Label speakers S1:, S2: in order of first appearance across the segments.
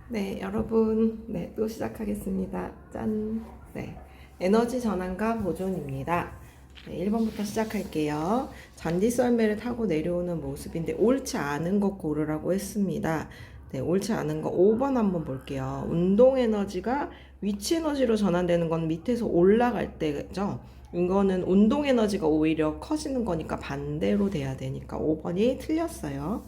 S1: 네, 여러분, 네, 또 시작하겠습니다. 짠. 네, 에너지 전환과 보존입니다. 네, 1번부터 시작할게요. 잔디 썰매를 타고 내려오는 모습인데 옳지 않은 것 고르라고 했습니다. 네, 옳지 않은 거 5번 한번 볼게요. 운동 에너지가 위치 에너지로 전환되는 건 밑에서 올라갈 때죠. 이거는 운동 에너지가 오히려 커지는 거니까 반대로 돼야 되니까 5번이 틀렸어요.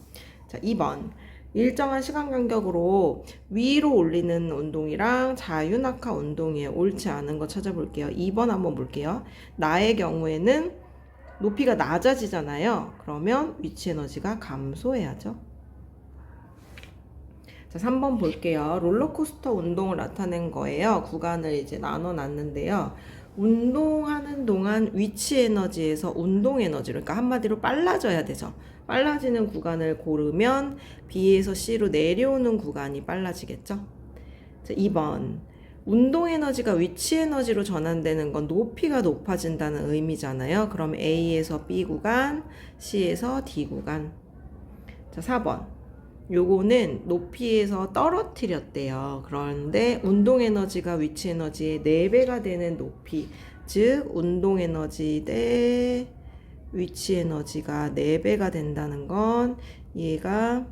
S1: 자, 2번. 일정한 시간 간격으로 위로 올리는 운동이랑 자유낙하 운동이에요. 옳지 않은 거 찾아볼게요. 2번 한번 볼게요. 나의 경우에는 높이가 낮아지잖아요. 그러면 위치 에너지가 감소해야죠. 자, 3번 볼게요. 롤러코스터 운동을 나타낸 거예요. 구간을 이제 나눠 놨는데요. 운동하는 동안 위치 에너지에서 운동 에너지로, 그러니까 한마디로 빨라져야 되죠. 빨라지는 구간을 고르면 B에서 C로 내려오는 구간이 빨라지겠죠. 자, 2번. 운동 에너지가 위치 에너지로 전환되는 건 높이가 높아진다는 의미잖아요. 그럼 A에서 B 구간, C에서 D 구간. 자, 4번. 요거는 높이에서 떨어뜨렸대요. 그런데 운동 에너지가 위치 에너지의 4배가 되는 높이, 즉 운동 에너지 대 위치 에너지가 4배가 된다는 건 얘가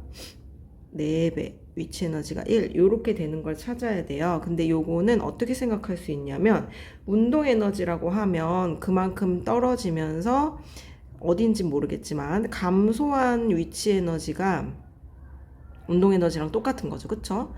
S1: 4배, 위치 에너지가 1, 요렇게 되는 걸 찾아야 돼요. 근데 요거는 어떻게 생각할 수 있냐면 운동 에너지라고 하면 그만큼 떨어지면서 어딘지 모르겠지만 감소한 위치 에너지가 운동 에너지랑 똑같은 거죠. 그쵸?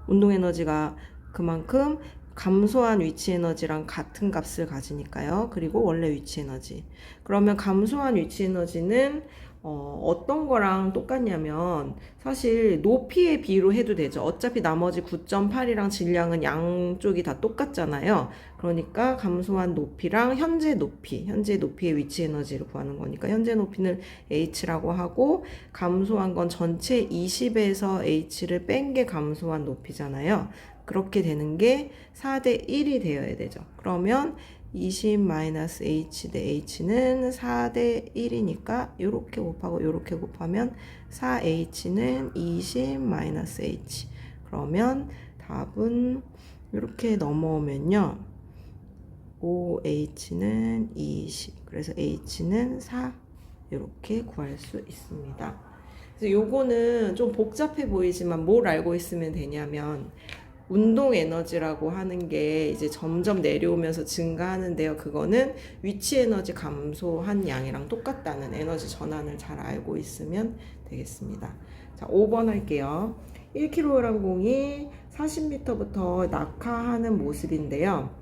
S1: 운동 에너지가 그만큼 감소한 위치 에너지랑 같은 값을 가지니까요. 그리고 원래 위치 에너지. 그러면 감소한 위치 에너지는 어떤 거랑 똑같냐면 사실 높이의 비로 해도 되죠. 어차피 나머지 9.8이랑 질량은 양쪽이 다 똑같잖아요. 그러니까 감소한 높이랑 현재 높이의 위치 에너지를 구하는 거니까 현재 높이는 H라고 하고 감소한 건 전체 20에서 H를 뺀 게 감소한 높이잖아요. 그렇게 되는 게 4대 1이 되어야 되죠. 그러면 20-H 대 H는 4대 1이니까 이렇게 곱하고 이렇게 곱하면 4H는 20-H. 그러면 답은 이렇게 넘어오면요. 5H는 20. 그래서 H는 4. 이렇게 구할 수 있습니다. 그래서 요거는 좀 복잡해 보이지만 뭘 알고 있으면 되냐면 운동 에너지라고 하는 게 이제 점점 내려오면서 증가하는데요. 그거는 위치 에너지 감소한 양이랑 똑같다는 에너지 전환을 잘 알고 있으면 되겠습니다. 자, 5번 할게요. 1kg 공이 40m부터 낙하하는 모습인데요.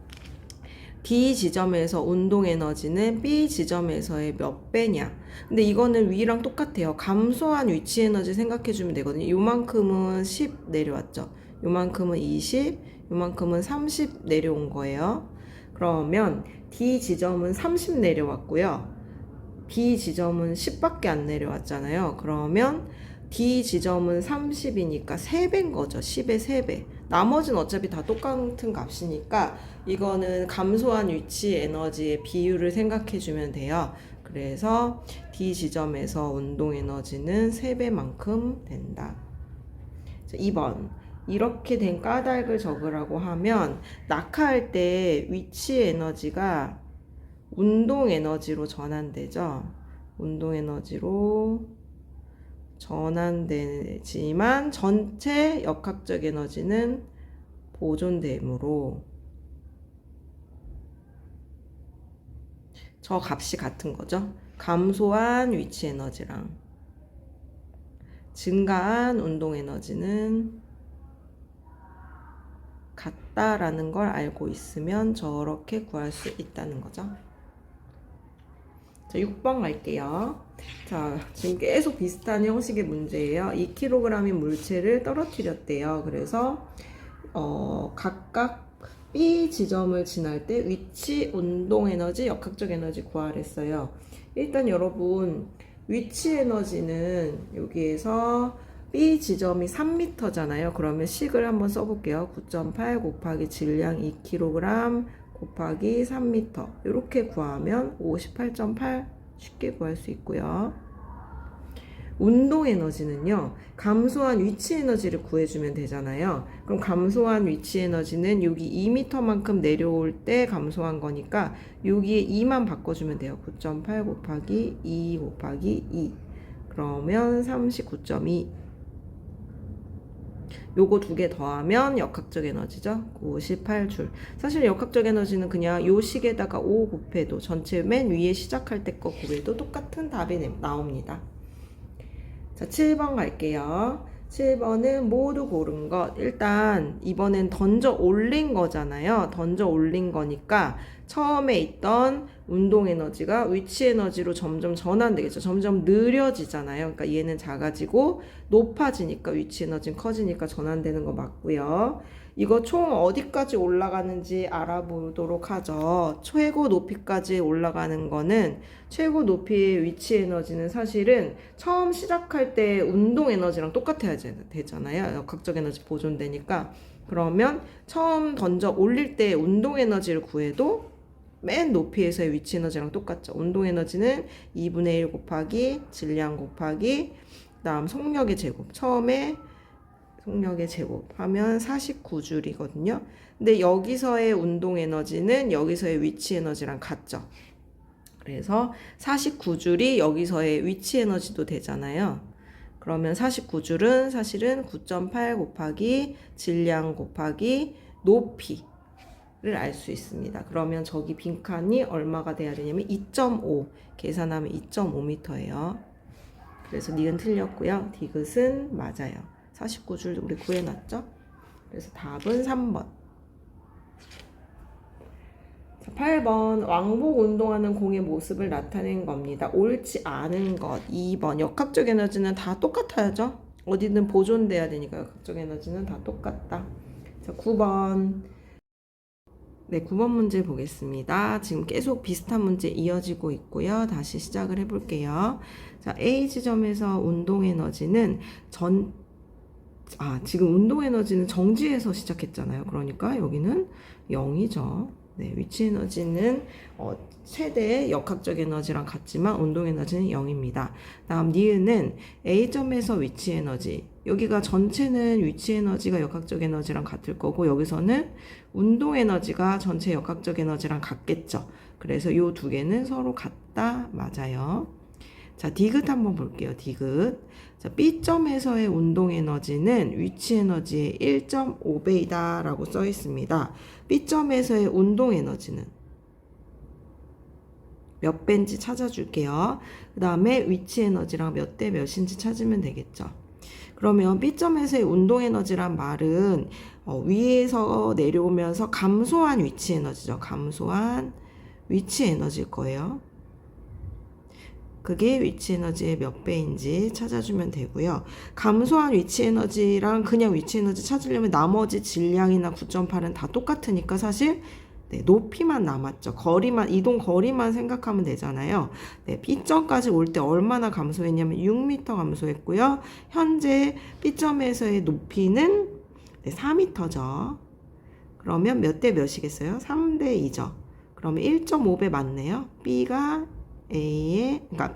S1: D 지점에서 운동 에너지는 B 지점에서의 몇 배냐. 근데 이거는 위랑 똑같아요. 감소한 위치 에너지 생각해 주면 되거든요. 요만큼은 10 내려왔죠. 요만큼은 20, 요만큼은 30 내려온 거예요. 그러면 D 지점은 30 내려왔고요. B 지점은 10밖에 안 내려왔잖아요. 그러면 D 지점은 30이니까 3배인 거죠. 10의 3배. 나머지는 어차피 다 똑같은 값이니까 이거는 감소한 위치 에너지의 비율을 생각해 주면 돼요. 그래서 D 지점에서 운동 에너지는 3배만큼 된다. 2번. 이렇게 된 까닭을 적으라고 하면 낙하할 때 위치 에너지가 운동 에너지로 전환되죠. 운동 에너지로 전환되지만 전체 역학적 에너지는 보존되므로 저 값이 같은 거죠. 감소한 위치 에너지랑 증가한 운동 에너지는 같다라는 걸 알고 있으면 저렇게 구할 수 있다는 거죠. 자, 6번 갈게요. 자, 지금 계속 비슷한 형식의 문제예요. 2kg인 물체를 떨어뜨렸대요. 그래서 각각 B 지점을 지날 때 위치, 운동 에너지, 역학적 에너지 구하랬어요. 일단 여러분 위치 에너지는 여기에서 B 지점이 3m잖아요. 그러면 식을 한번 써볼게요. 9.8 곱하기 질량 2kg 곱하기 3m 이렇게 구하면 58.8 쉽게 구할 수 있고요. 운동 에너지는요, 감소한 위치 에너지를 구해주면 되잖아요. 그럼 감소한 위치 에너지는 여기 2m만큼 내려올 때 감소한 거니까 여기에 2만 바꿔주면 돼요. 9.8 곱하기 2 곱하기 2. 그러면 39.2. 요거 두 개 더하면 역학적 에너지죠. 98줄. 사실 역학적 에너지는 그냥 요 식에다가 5 곱해도 전체 맨 위에 시작할 때 거 곱해도 똑같은 답이 나옵니다. 자, 7번 갈게요. 7번은 모두 고른 것. 일단 이번엔 던져 올린 거잖아요. 던져 올린 거니까 처음에 있던 운동 에너지가 위치 에너지로 점점 전환되겠죠. 점점 느려지잖아요. 그러니까 얘는 작아지고 높아지니까 위치 에너지는 커지니까 전환되는 거 맞고요. 이거 총 어디까지 올라가는지 알아보도록 하죠. 최고 높이까지 올라가는 거는 최고 높이의 위치 에너지는 사실은 처음 시작할 때 운동 에너지랑 똑같아야 되잖아요. 역학적 에너지 보존되니까. 그러면 처음 던져 올릴 때 운동 에너지를 구해도 맨 높이에서의 위치 에너지랑 똑같죠. 운동 에너지는 2분의 1 곱하기 질량 곱하기 그다음 속력의 제곱. 처음에 속력의 제곱 하면 49줄이거든요. 근데 여기서의 운동 에너지는 여기서의 위치 에너지랑 같죠. 그래서 49줄이 여기서의 위치 에너지도 되잖아요. 그러면 49줄은 사실은 9.8 곱하기 질량 곱하기 높이를 알 수 있습니다. 그러면 저기 빈칸이 얼마가 돼야 되냐면 2.5. 계산하면 2.5m예요. 그래서 니은 틀렸고요. 디귿은 맞아요. 49줄 우리 구해놨죠? 그래서 답은 3번. 8번 왕복 운동하는 공의 모습을 나타낸 겁니다. 옳지 않은 것. 2번 역학적 에너지는 다 똑같아야죠. 어디든 보존돼야 되니까 역학적 에너지는 다 똑같다. 자, 9번. 네, 9번 문제 보겠습니다. 지금 계속 비슷한 문제 이어지고 있고요. 다시 시작을 해볼게요. 자, A 지점에서 운동 에너지는 지금 운동 에너지는 정지에서 시작했잖아요. 그러니까 여기는 0이죠. 네, 위치 에너지는 최대의 역학적 에너지랑 같지만 운동 에너지는 0입니다. 다음 니은은 A점에서 위치 에너지. 여기가 전체는 위치 에너지가 역학적 에너지랑 같을 거고 여기서는 운동 에너지가 전체 역학적 에너지랑 같겠죠. 그래서 이 두 개는 서로 같다. 맞아요. 자, 디귿 한번 볼게요. 디귿. 자, B점에서의 운동 에너지는 위치 에너지의 1.5배이다 라고 써 있습니다. B점에서의 운동 에너지는 몇 배인지 찾아줄게요. 그 다음에 위치 에너지랑 몇 대 몇인지 찾으면 되겠죠. 그러면 B점에서의 운동 에너지란 말은 위에서 내려오면서 감소한 위치 에너지죠. 감소한 위치 에너지일 거예요. 그게 위치 에너지의 몇 배인지 찾아주면 되고요. 감소한 위치 에너지랑 그냥 위치 에너지 찾으려면 나머지 질량이나 9.8은 다 똑같으니까 사실 네, 높이만 남았죠. 거리만, 이동 거리만 생각하면 되잖아요. 네, B점까지 올 때 얼마나 감소했냐면 6m 감소했고요. 현재 B점에서의 높이는 네, 4m죠. 그러면 몇 대 몇이겠어요? 3대 2죠. 그러면 1.5배 맞네요. B가 A의, 그러니까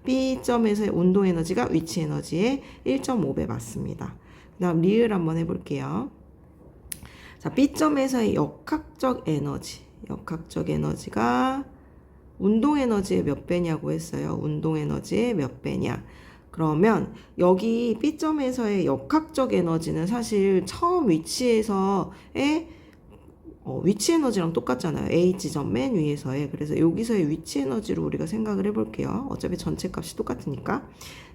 S1: B점에서의 운동 에너지가 위치 에너지의 1.5배 맞습니다. 그 다음 리을 한번 해볼게요. 자, B점에서의 역학적 에너지가 운동 에너지의 몇 배냐고 했어요. 운동 에너지의 몇 배냐. 그러면 여기 B점에서의 역학적 에너지는 사실 처음 위치에서의 위치 에너지랑 똑같잖아요. A 지점 맨 위에서의. 그래서 여기서의 위치 에너지로 우리가 생각을 해볼게요. 어차피 전체 값이 똑같으니까.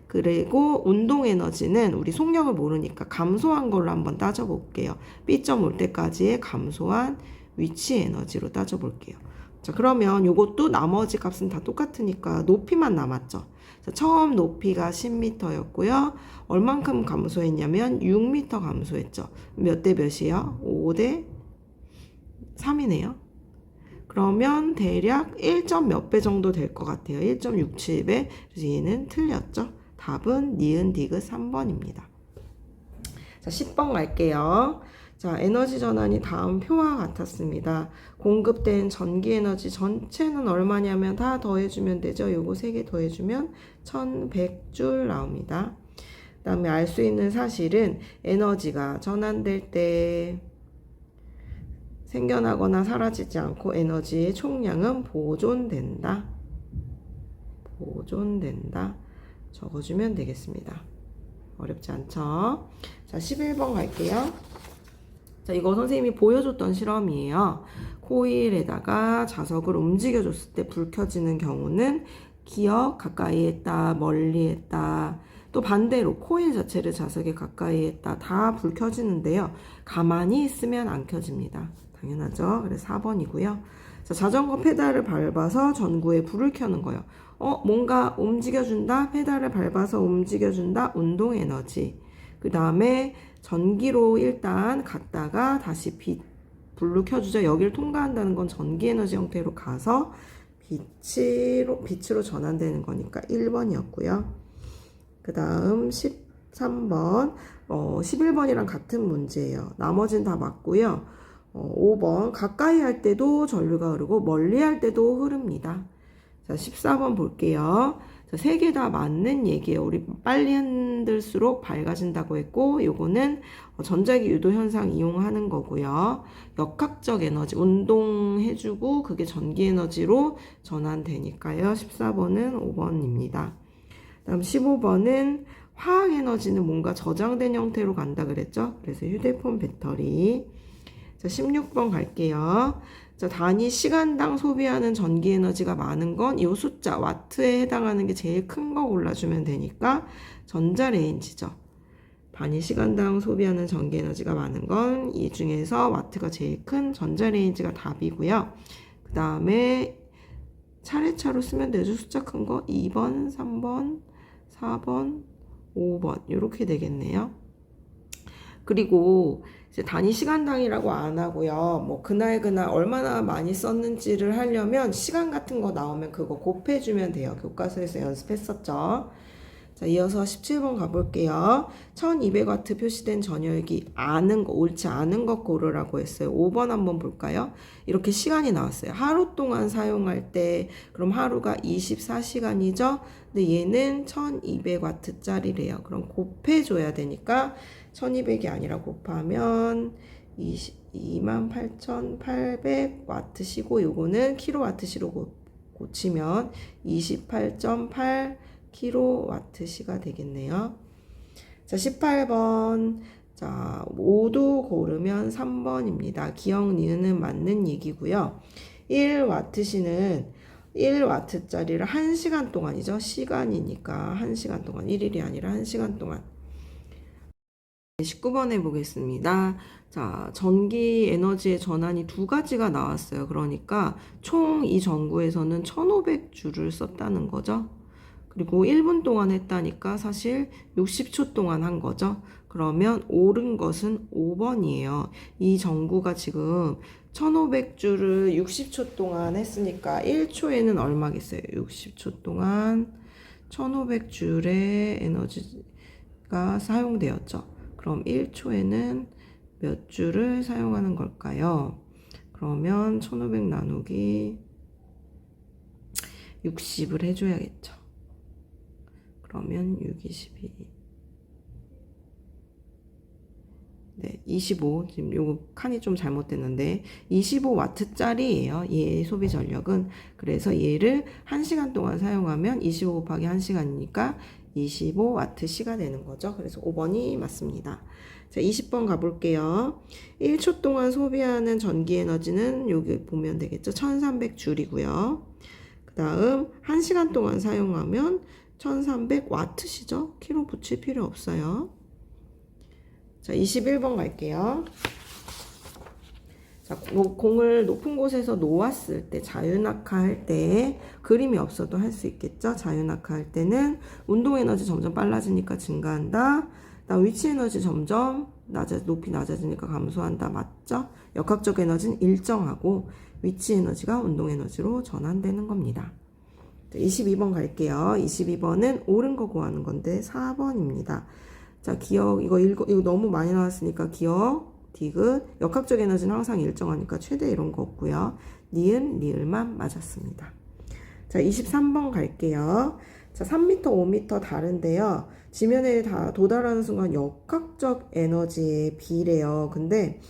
S1: 그리고 운동 에너지는 우리 속력을 모르니까 감소한 걸로 한번 따져볼게요. B점 올 때까지의 감소한 위치 에너지로 따져볼게요. 자, 그러면 이것도 나머지 값은 다 똑같으니까 높이만 남았죠. 자, 처음 높이가 10m였고요. 얼만큼 감소했냐면 6m 감소했죠. 몇 대 몇이에요? 5대 3이네요. 그러면 대략 1점 몇 배 정도 될 것 같아요. 1.67배. 그래서 얘는 틀렸죠. 답은 니은 디귿 3번입니다. 자, 10번 갈게요. 자, 에너지 전환이 다음 표와 같았습니다. 공급된 전기 에너지 전체는 얼마냐면 다 더해주면 되죠. 요거 3개 더해주면 1100줄 나옵니다. 그 다음에 알 수 있는 사실은 에너지가 전환될 때 생겨나거나 사라지지 않고 에너지의 총량은 보존된다. 보존된다. 적어주면 되겠습니다. 어렵지 않죠? 자, 11번 갈게요. 자, 이거 선생님이 보여줬던 실험이에요. 코일에다가 자석을 움직여줬을 때 불 켜지는 경우는 기억 가까이 했다, 멀리 했다. 또 반대로 코일 자체를 자석에 가까이 했다. 다 불 켜지는데요. 가만히 있으면 안 켜집니다. 당연하죠. 그래서 4번이고요. 자, 자전거 페달을 밟아서 전구에 불을 켜는 거예요. 뭔가 움직여준다. 페달을 밟아서 움직여준다. 운동 에너지. 그 다음에 전기로 일단 갔다가 다시 불로 켜주죠. 여기를 통과한다는 건 전기 에너지 형태로 가서 빛으로 전환되는 거니까 1번이었고요. 그 다음 13번, 11번이랑 같은 문제예요. 나머지는 다 맞고요. 5번, 가까이 할 때도 전류가 흐르고 멀리 할 때도 흐릅니다. 자, 14번 볼게요. 자, 3개 다 맞는 얘기예요. 우리 빨리 흔들수록 밝아진다고 했고, 요거는 전자기 유도 현상 이용하는 거고요. 역학적 에너지, 운동해주고 그게 전기 에너지로 전환되니까요. 14번은 5번입니다. 다음 15번은 화학 에너지는 뭔가 저장된 형태로 간다 그랬죠? 그래서 휴대폰 배터리. 자, 16번 갈게요. 자, 단위 시간당 소비하는 전기 에너지가 많은 건 이 숫자 와트에 해당하는 게 제일 큰 거 골라주면 되니까 전자레인지죠. 단위 시간당 소비하는 전기 에너지가 많은 건 이 중에서 와트가 제일 큰 전자레인지가 답이고요. 그 다음에 차례차로 쓰면 되죠. 숫자 큰 거 2번, 3번, 4번, 5번 이렇게 되겠네요. 그리고 이제 단위 시간당이라고 안 하고요. 뭐 그날 얼마나 많이 썼는지를 하려면 시간 같은 거 나오면 그거 곱해주면 돼요. 교과서에서 연습했었죠. 자, 이어서 17번 가볼게요. 1200W 표시된 전열기 아는 거, 옳지 않은 것 고르라고 했어요. 5번 한번 볼까요? 이렇게 시간이 나왔어요. 하루 동안 사용할 때 그럼 하루가 24시간이죠? 근데 얘는 1200W짜리래요. 그럼 곱해줘야 되니까 1200이 아니라 곱하면 28,800W시고 요거는 킬로와트시로 고치면 28.8 킬로와트시가 되겠네요. 자, 18번. 자, 모두 고르면 3번입니다. 기억 니은은 맞는 얘기고요. 1와트시는 1와트짜리를 1시간 동안이죠. 시간이니까 1시간 동안 1일이 아니라 1시간 동안. 19번에 보겠습니다. 자, 전기 에너지의 전환이 2가지가 나왔어요. 그러니까 총 이 전구에서는 1500주를 썼다는 거죠. 그리고 1분 동안 했다니까 사실 60초 동안 한 거죠. 그러면 옳은 것은 5번이에요. 이 전구가 지금 1500주를 60초 동안 했으니까 1초에는 얼마겠어요? 60초 동안 1500줄의 에너지가 사용되었죠. 그럼 1초에는 몇 줄을 사용하는 걸까요? 그러면 1500 나누기 60을 해줘야겠죠. 그러면 6, 22. 네, 25. 지금 요거 칸이 좀 잘못됐는데 25W짜리예요. 얘의 소비 전력은. 그래서 얘를 1시간 동안 사용하면 25 곱하기 1시간이니까 25W시가 되는 거죠. 그래서 5번이 맞습니다. 자, 20번 가볼게요. 1초 동안 소비하는 전기 에너지는 여기 보면 되겠죠. 1300줄이고요. 그 다음 1시간 동안 사용하면 1300W시죠. 킬로 붙일 필요 없어요. 자, 21번 갈게요. 자, 공을 높은 곳에서 놓았을 때, 자유낙하할 때, 그림이 없어도 할 수 있겠죠? 자유낙하할 때는 운동에너지 점점 빨라지니까 증가한다. 그다음 위치에너지 점점 높이 낮아지니까 감소한다. 맞죠? 역학적 에너지는 일정하고 위치에너지가 운동에너지로 전환되는 겁니다. 자, 22번 갈게요. 22번은 옳은 거 구하는 건데 4번입니다. 자, 기억, 이거 너무 많이 나왔으니까 기억, 디귿. 역학적 에너지는 항상 일정하니까 최대 이런 거 없고요. 니은, 리을만 맞았습니다. 자, 23번 갈게요. 자, 3m, 5m 다른데요. 지면에 다 도달하는 순간 역학적 에너지의 비례요. 근데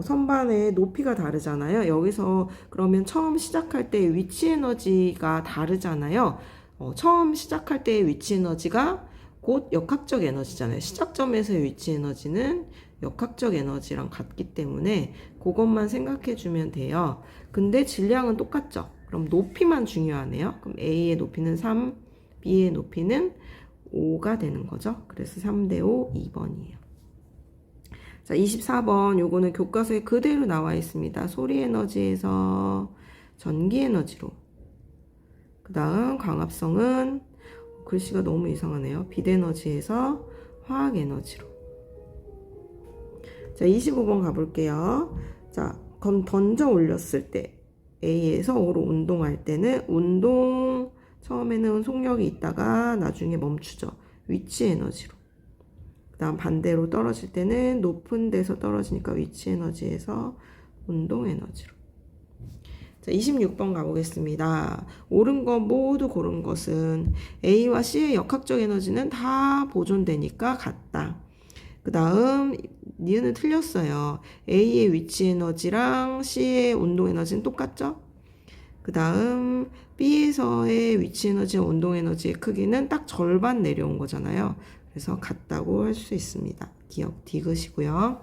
S1: 선반의 높이가 다르잖아요. 여기서 그러면 처음 시작할 때 위치 에너지가 다르잖아요. 처음 시작할 때의 위치 에너지가 곧 역학적 에너지잖아요. 시작점에서의 위치 에너지는 역학적 에너지랑 같기 때문에 그것만 생각해 주면 돼요. 근데 질량은 똑같죠. 그럼 높이만 중요하네요. 그럼 A의 높이는 3, B의 높이는 5가 되는 거죠. 그래서 3대5 2번이에요. 자, 24번 요거는 교과서에 그대로 나와 있습니다. 소리 에너지에서 전기 에너지로. 그 다음 광합성은 글씨가 너무 이상하네요. 빛 에너지에서 화학 에너지로. 자, 25번 가볼게요. 자, 그럼 던져 올렸을 때 A에서 O로 운동할 때는 운동 처음에는 속력이 있다가 나중에 멈추죠. 위치 에너지로. 그 다음 반대로 떨어질 때는 높은 데서 떨어지니까 위치 에너지에서 운동 에너지로. 자, 26번 가보겠습니다. 옳은 거 모두 고른 것은 A와 C의 역학적 에너지는 다 보존되니까 같다. 그 다음 니은은 틀렸어요. A의 위치 에너지랑 C의 운동 에너지는 똑같죠? 그 다음 B에서의 위치 에너지와 운동 에너지의 크기는 딱 절반 내려온 거잖아요. 그래서 같다고 할 수 있습니다. 기억 디귿이고요.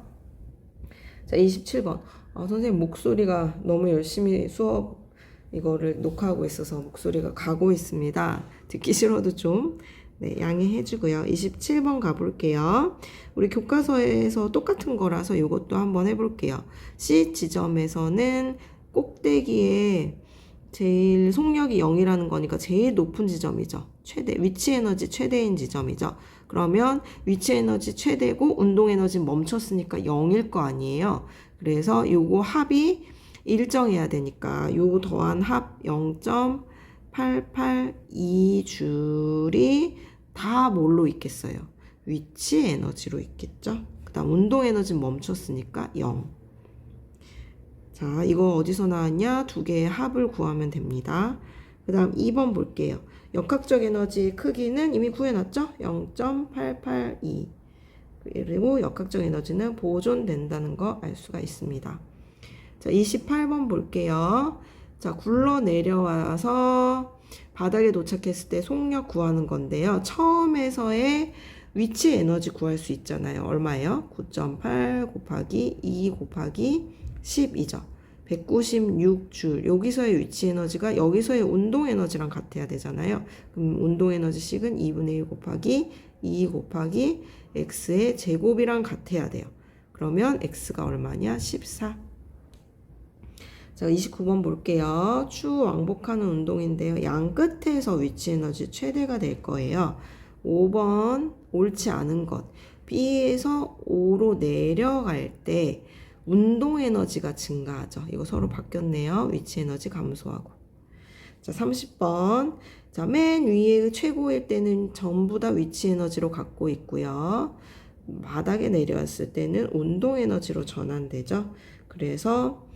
S1: 자, 27번. 선생님 목소리가 너무 열심히 수업 이거를 녹화하고 있어서 목소리가 가고 있습니다. 듣기 싫어도 좀 양해해 주고요. 27번 가볼게요. 우리 교과서에서 똑같은 거라서 이것도 한번 해볼게요. C 지점에서는 꼭대기에 제일 속력이 0이라는 거니까 제일 높은 지점이죠. 최대, 위치 에너지 최대인 지점이죠. 그러면 위치 에너지 최대고 운동 에너지 멈췄으니까 0일 거 아니에요. 그래서 요거 합이 일정해야 되니까 요 더한 합 0.882줄이 다 뭘로 있겠어요? 위치 에너지로 있겠죠. 그 다음 운동 에너지 멈췄으니까 0. 자, 이거 어디서 나왔냐? 두 개의 합을 구하면 됩니다. 그 다음 2번 볼게요. 역학적 에너지의 크기는 이미 구해놨죠? 0.882. 그리고 역학적 에너지는 보존된다는 거 알 수가 있습니다. 자, 28번 볼게요. 자, 굴러 내려와서 바닥에 도착했을 때 속력 구하는 건데요. 처음에서의 위치 에너지 구할 수 있잖아요. 얼마예요? 9.8 곱하기 2 곱하기 12죠. 196줄. 여기서의 위치 에너지가 여기서의 운동 에너지랑 같아야 되잖아요. 그럼 운동 에너지식은 2분의 1 곱하기 2 곱하기 x의 제곱이랑 같아야 돼요. 그러면 x가 얼마냐? 14. 자, 29번 볼게요. 추 왕복하는 운동인데요. 양 끝에서 위치 에너지 최대가 될 거예요. 5번 옳지 않은 것. B에서 O로 내려갈 때 운동 에너지가 증가하죠. 이거 서로 바뀌었네요. 위치 에너지 감소하고. 자, 30번. 자, 맨 위에 최고일 때는 전부 다 위치 에너지로 갖고 있고요. 바닥에 내려왔을 때는 운동 에너지로 전환되죠. 그래서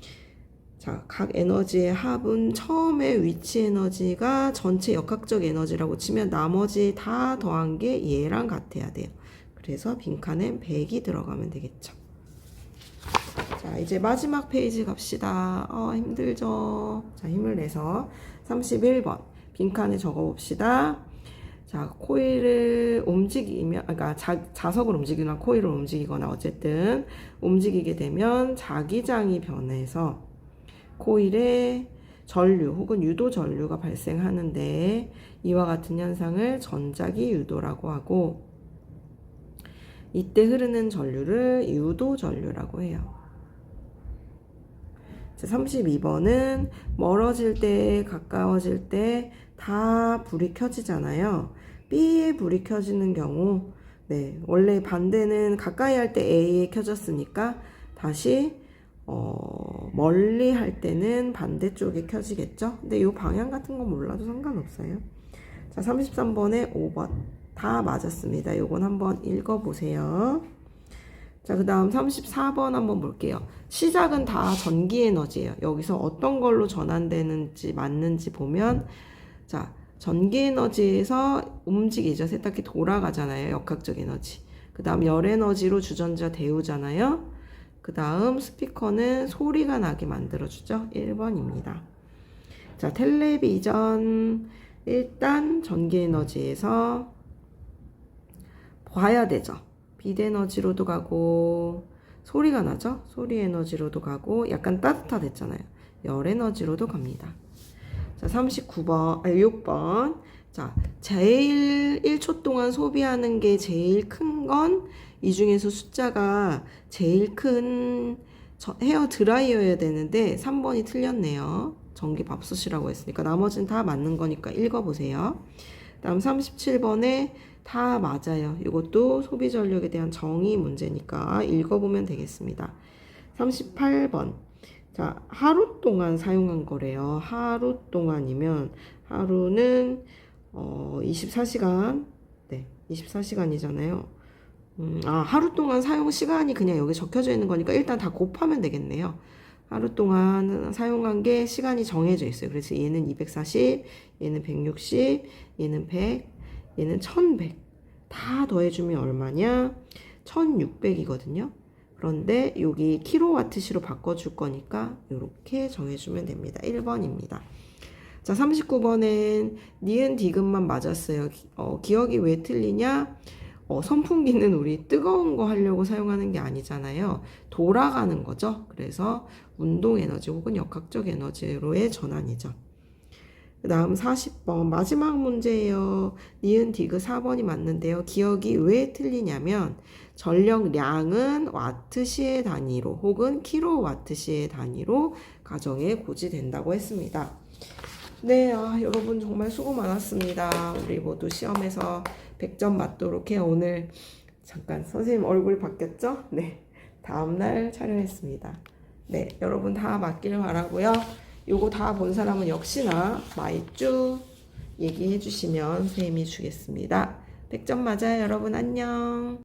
S1: 자, 각 에너지의 합은 처음에 위치 에너지가 전체 역학적 에너지라고 치면 나머지 다 더한 게 얘랑 같아야 돼요. 그래서 빈칸엔 100이 들어가면 되겠죠. 자, 이제 마지막 페이지 갑시다. 힘들죠? 자, 힘을 내서 31번 빈칸에 적어봅시다. 자, 코일을 움직이면, 그러니까 자석을 움직이거나 코일을 움직이거나 어쨌든 움직이게 되면 자기장이 변해서 코일에 전류 혹은 유도 전류가 발생하는데 이와 같은 현상을 전자기 유도라고 하고 이때 흐르는 전류를 유도 전류라고 해요. 자, 32번은 멀어질 때 가까워질 때 다 불이 켜지잖아요. B에 불이 켜지는 경우 원래 반대는 가까이 할 때 A에 켜졌으니까 다시 멀리 할 때는 반대쪽에 켜지겠죠? 근데 이 방향 같은 건 몰라도 상관없어요. 자, 33번에 5번 다 맞았습니다. 요건 한번 읽어보세요. 자, 그 다음 34번 한번 볼게요. 시작은 다 전기 에너지예요. 여기서 어떤 걸로 전환되는지 맞는지 보면, 자, 전기 에너지에서 움직이죠. 세탁기 돌아가잖아요. 역학적 에너지. 그 다음 열 에너지로 주전자 데우잖아요. 그 다음 스피커는 소리가 나게 만들어주죠. 1번입니다. 자, 텔레비전. 일단 전기 에너지에서 봐야 되죠. 빛 에너지로도 가고, 소리가 나죠? 소리 에너지로도 가고, 약간 따뜻하댔잖아요. 열 에너지로도 갑니다. 자, 6번. 자, 제일 1초 동안 소비하는 게 제일 큰 건, 이 중에서 숫자가 제일 큰 헤어 드라이어여야 되는데, 3번이 틀렸네요. 전기밥솥이라고 했으니까, 나머지는 다 맞는 거니까 읽어보세요. 다음 37번에 다 맞아요. 이것도 소비 전력에 대한 정의 문제니까 읽어보면 되겠습니다. 38번. 자, 하루 동안 사용한 거래요. 하루 동안이면 하루는 24시간. 네, 24시간이잖아요. 하루 동안 사용 시간이 그냥 여기 적혀져 있는 거니까 일단 다 곱하면 되겠네요. 하루 동안 사용한 게 시간이 정해져 있어요. 그래서 얘는 240, 얘는 160, 얘는 100, 얘는 1100. 다 더해주면 얼마냐? 1600이거든요. 그런데 여기 킬로와트시로 바꿔줄 거니까 이렇게 정해주면 됩니다. 1번입니다. 자, 39번엔 니은 디귿만 맞았어요. 기억이 왜 틀리냐? 선풍기는 우리 뜨거운 거 하려고 사용하는 게 아니잖아요. 돌아가는 거죠. 그래서 운동 에너지 혹은 역학적 에너지로의 전환이죠. 그 다음 40번 마지막 문제예요. 니은 디귿 4번이 맞는데요. 기억이 왜 틀리냐면 전력량은 와트시의 단위로 혹은 킬로와트시의 단위로 가정에 고지된다고 했습니다. 네, 여러분 정말 수고 많았습니다. 우리 모두 시험에서 100점 맞도록 해요. 오늘 잠깐 선생님 얼굴 바뀌었죠? 네, 다음날 촬영했습니다. 네, 여러분 다 맞길 바라고요. 요거 다 본 사람은 역시나 마이쮸 얘기해 주시면 선생님이 주겠습니다. 100점 맞아요, 여러분. 안녕.